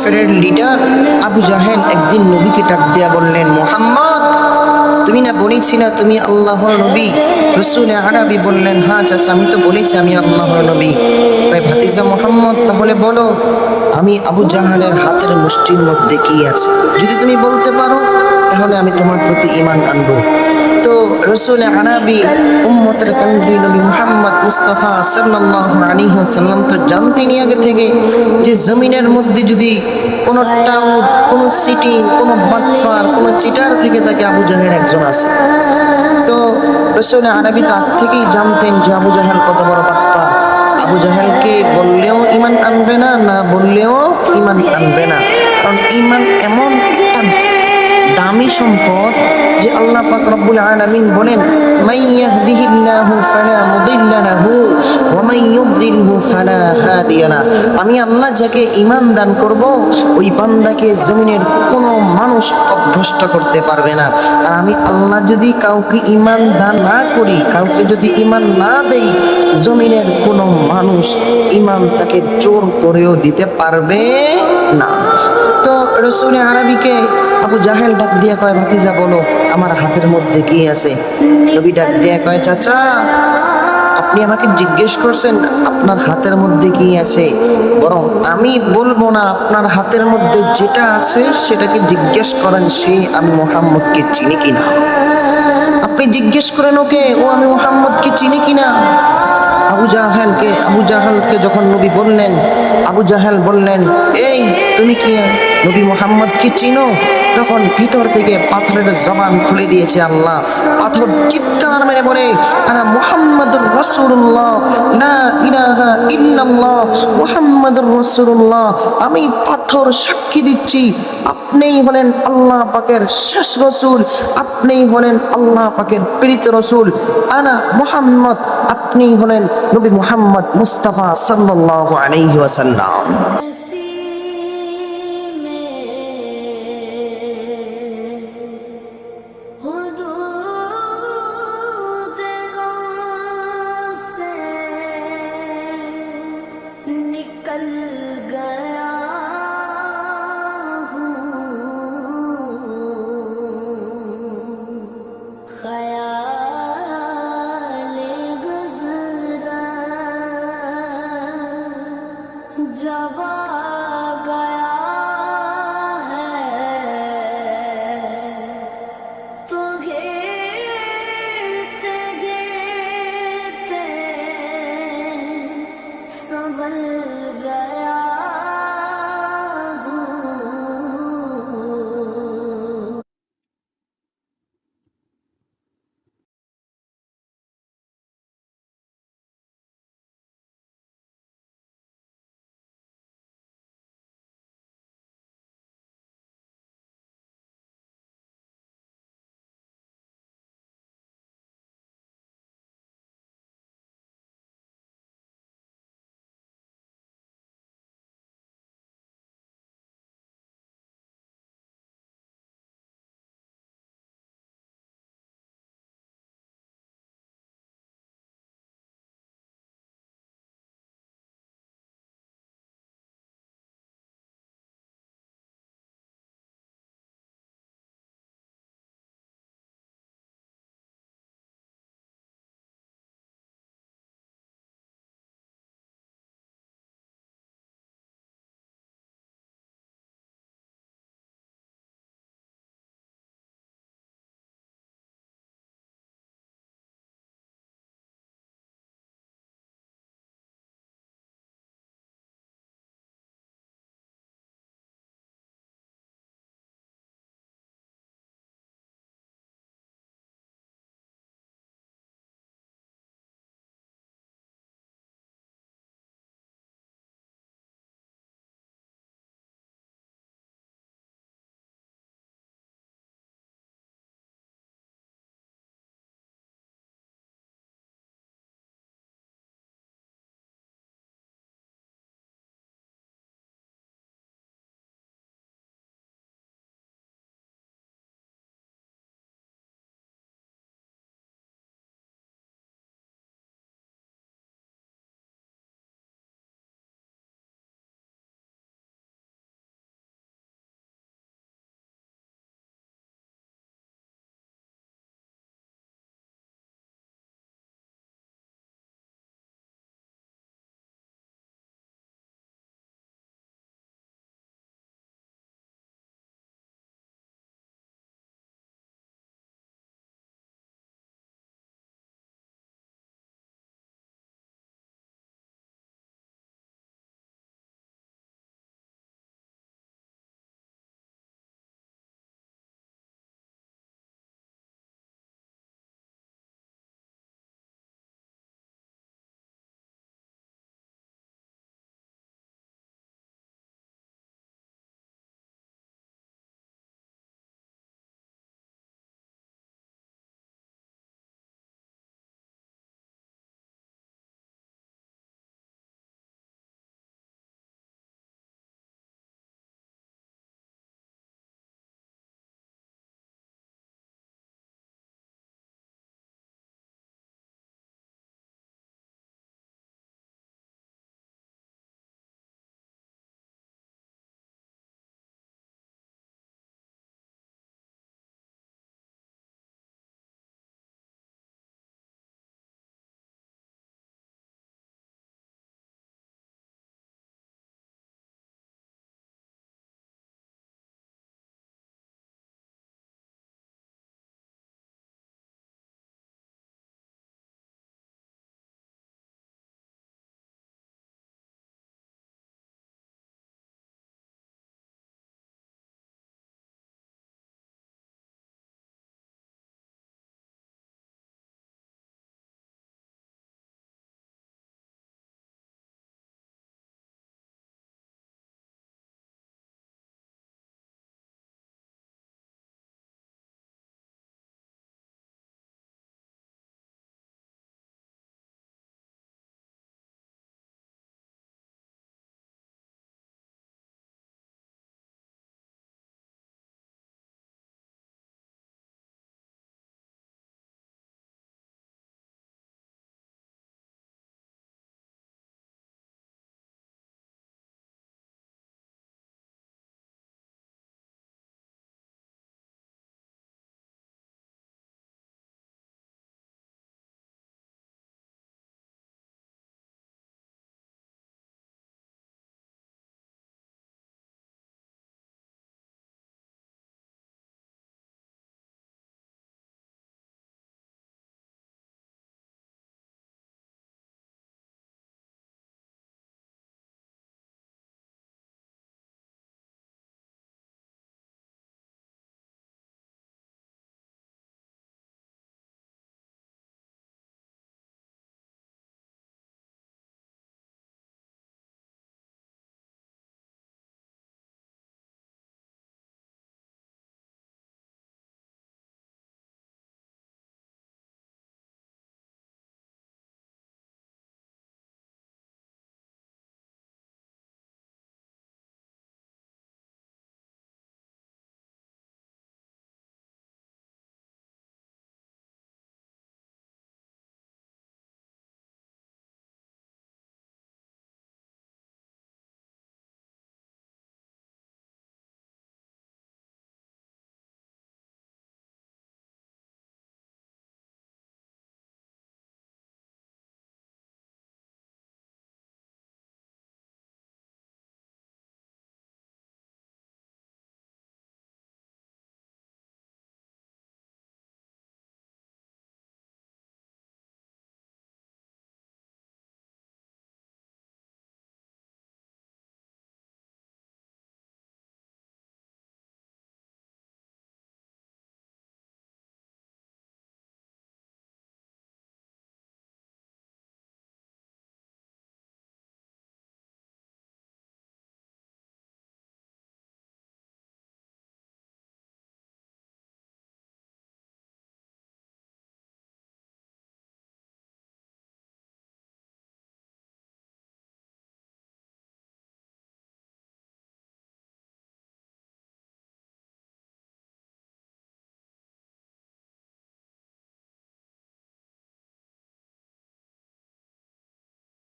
কাফেরের leader Abu জাহেল একদিন নবীকে ডাক দিয়া বললেন, মুহাম্মদ, তুমি না বলেছিলে তুমি আল্লাহর নবী? রাসূল আরবি বললেন, হ্যাঁ চাচা, আমি তো বলেছি আমি আল্লাহর নবী। তাই ভাতিজা মুহাম্মদ, তাহলে বলো আমি আবু জাহেলের হাতের মুষ্টির মধ্যে কি আছে? যদি তুমি বলতে পারো তাহলে আমি তোমার প্রতি ঈমান আনবো। তো রাসূল আরবি উম্মতের কান্ডি নবী মুহাম্মদ মুস্তাফা সাল্লাল্লাহু আলাইহি ওয়াসাল্লাম তো জানতেন আগে থেকে যে জমিনের মধ্যে যদি কোনো টাউট, কোনো সিটি, কোনো বাটফার, কোনো চিটার থেকে তাকে আবু জাহেল একজন আছে। তো রাসূল আরবি তো আগ থেকেই জানতেন যে আবু জাহেল কত বড় বাটফার। আবু জাহেলকে বললেও ঈমান আনবে না, না বললেও ঈমান আনবে না। কারণ ঈমান এমন একটা দামি সম্পদ যে আল্লাহ পাক রব্বুল আলামিন বলেন, মান ইয়াহদিহিল্লাহু ফালা মুদিল্লা লাহু ওয়া মান ইউদ্লিলহু ফালা হাদিয়া লা। আমি আল্লাহ যাকে ঈমান দান করব ওই বান্দাকে জমিনের কোনো মানুষ পথভ্রষ্ট করতে পারবে না। আর আমি আল্লাহ যদি কাউকে ঈমান দান না করি, কাউকে যদি ঈমান না দেই, জমিনের কোনো মানুষ ঈমান তাকে জোর করেও দিতে পারবে না। তো রাসূল আরবিকে আবু জাহেল ডাক দিয়া কয়, ভাতিজা বলো আমার হাতের মধ্যে কি আছে? নবী ডাক দিয়া কয়, চাচা আপনি আমাকে জিজ্ঞেস করছেন আপনার হাতের মধ্যে কি আছে, বরং আমি বলবো না, আপনার হাতের মধ্যে যেটা আছে সেটাকে জিজ্ঞেস করেন সে আমি মুহাম্মদকে চিনি কিনা। আপনি জিজ্ঞেস করেন ওকে, ও আমি মুহাম্মদকে চিনি কিনা। আবু জাহেলকে যখন নবী বললেন, আবু জাহেল বললেন, এই তুমি কি নবী মুহাম্মদকে চিনো? তখন ভিতর থেকে পাথরের জবান খুলে দিয়েছে আল্লাহ। পাথর চিৎকার মেরে বলে, আনা মুহাম্মাদুর রাসূলুল্লাহ, লা ইলাহা ইল্লাল্লাহ মুহাম্মাদুর রাসূলুল্লাহ। আমি পাথর সাক্ষী দিচ্ছি আপনিই হলেন আল্লাহ পাকের শেষ রসুল, আপনিই হলেন আল্লাহ পাকের প্রেরিত রসুল। আনা মুহাম্মদ, আপনিই হলেন নবী মুহাম্মদ মুস্তাফা সাল্লাল্লাহু আলাইহি ওয়াসাল্লাম।